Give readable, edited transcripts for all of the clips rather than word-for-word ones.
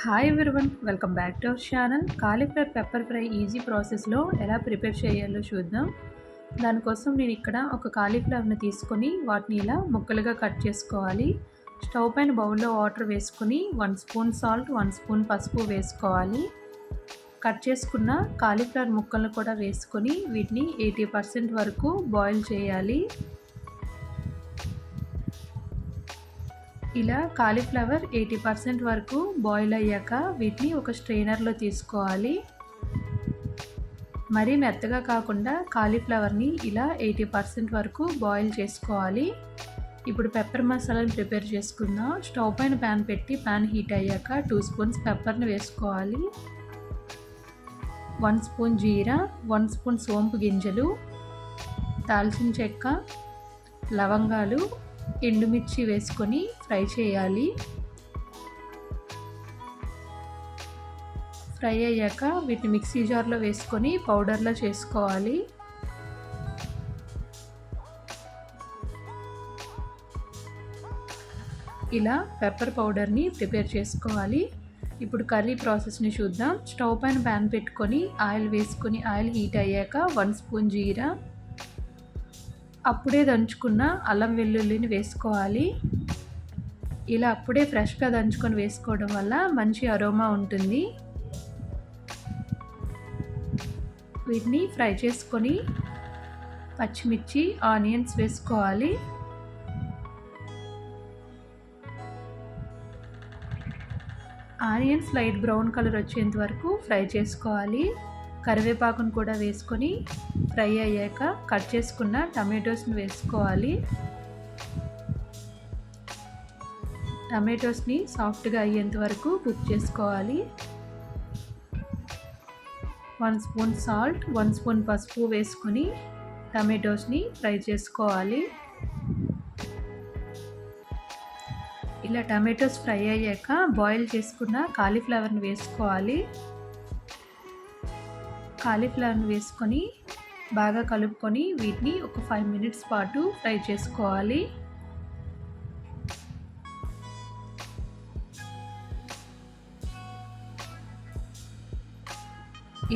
Hi everyone, welcome back to our channel. Cauliflower pepper fry easy ప్రాసెస్లో ఎలా prepare చేయాలో చూద్దాం. దానికోసం నేను ఇక్కడ ఒక కాలీఫ్లవర్ని తీసుకొని వాటిని ఇలా ముక్కలుగా కట్ చేసుకోవాలి. స్టవ్ పైన బౌల్లో వాటర్ వేసుకొని 1 స్పూన్ సాల్ట్, 1 స్పూన్ పసుపు వేసుకోవాలి. కట్ చేసుకున్న కాలీఫ్లవర్ ముక్కలను కూడా వేసుకొని వీటిని 80% వరకు బాయిల్ చేయాలి. ఇలా కాలీఫ్లవర్ 80% వరకు బాయిల్ అయ్యాక వీటిని ఒక స్ట్రెయినర్లో తీసుకోవాలి. మరీ మెత్తగా కాకుండా కాలీఫ్లవర్ని ఇలా 80% వరకు బాయిల్ చేసుకోవాలి. ఇప్పుడు పెప్పర్ మసాలాను ప్రిపేర్ చేసుకుందాం. స్టవ్ పైన ప్యాన్ పెట్టి ప్యాన్ హీట్ అయ్యాక 2 స్పూన్స్ పెప్పర్ని వేసుకోవాలి. 1 స్పూన్ జీరా, 1 స్పూన్ సోంపు గింజలు, దాల్చిన చెక్క, లవంగాలు, ఎండుమిర్చి వేసుకొని ఫ్రై చేయాలి. ఫ్రై అయ్యాక వీటిని మిక్సీ జార్లో వేసుకొని పౌడర్లా చేసుకోవాలి. ఇలా పెప్పర్ పౌడర్ని ప్రిపేర్ చేసుకోవాలి. ఇప్పుడు కర్రీ ప్రాసెస్ని చూద్దాం. స్టవ్ పైన ప్యాన్ పెట్టుకొని ఆయిల్ వేసుకొని ఆయిల్ హీట్ అయ్యాక 1 స్పూన్ జీరా, అప్పుడే దంచుకున్న అల్లం వెల్లుల్లిని వేసుకోవాలి. ఇలా అప్పుడే ఫ్రెష్గా దంచుకొని వేసుకోవడం వల్ల మంచి అరోమా ఉంటుంది. వీటిని ఫ్రై చేసుకొని పచ్చిమిర్చి, ఆనియన్స్ వేసుకోవాలి. ఆనియన్స్ లైట్ బ్రౌన్ కలర్ వచ్చేంత వరకు ఫ్రై చేసుకోవాలి. కరివేపాకును కూడా వేసుకొని ఫ్రై అయ్యాక కట్ చేసుకున్న టమాటోస్ని వేసుకోవాలి. టమాటోస్ని సాఫ్ట్గా అయ్యేంత వరకు కుక్ చేసుకోవాలి. 1 స్పూన్ సాల్ట్, 1 స్పూన్ పసుపు వేసుకొని టమాటోస్ని ఫ్రై చేసుకోవాలి. ఇలా టమాటోస్ ఫ్రై అయ్యాక బాయిల్ చేసుకున్న కాలీఫ్లవర్ని వేసుకోవాలి. కాలీఫ్లవర్ని వేసుకొని బాగా కలుపుకొని వీటిని ఒక 5 మినిట్స్ పాటు ఫ్రై చేసుకోవాలి.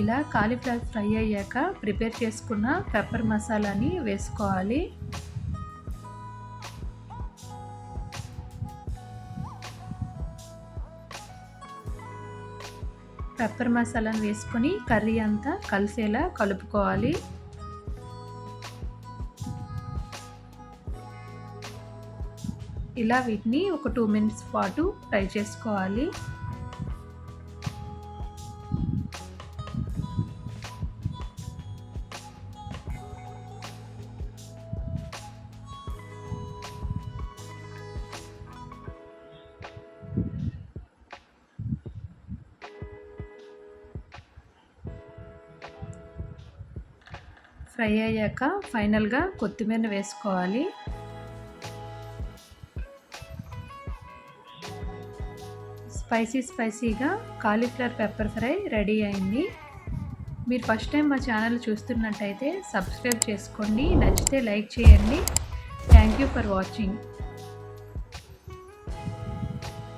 ఇలా కాలీఫ్లవర్ ఫ్రై అయ్యాక ప్రిపేర్ చేసుకున్న పెప్పర్ మసాలాని వేసుకోవాలి. పెప్పర్ మసాలాను వేసుకొని కర్రీ అంతా కలిసేలా కలుపుకోవాలి. ఇలా వీటిని ఒక 2 మినిట్స్ పాటు ఫ్రై చేసుకోవాలి. ఫ్రై అయ్యాక ఫైనల్గా కొత్తిమీర వేసుకోవాలి. స్పైసీగా కాలీఫ్లవర్ పెప్పర్ ఫ్రై రెడీ అయింది. మీరు ఫస్ట్ టైం మా ఛానల్ చూస్తున్నట్టయితే సబ్స్క్రైబ్ చేసుకోండి. నచ్చితే లైక్ చేయండి. Thank you for watching.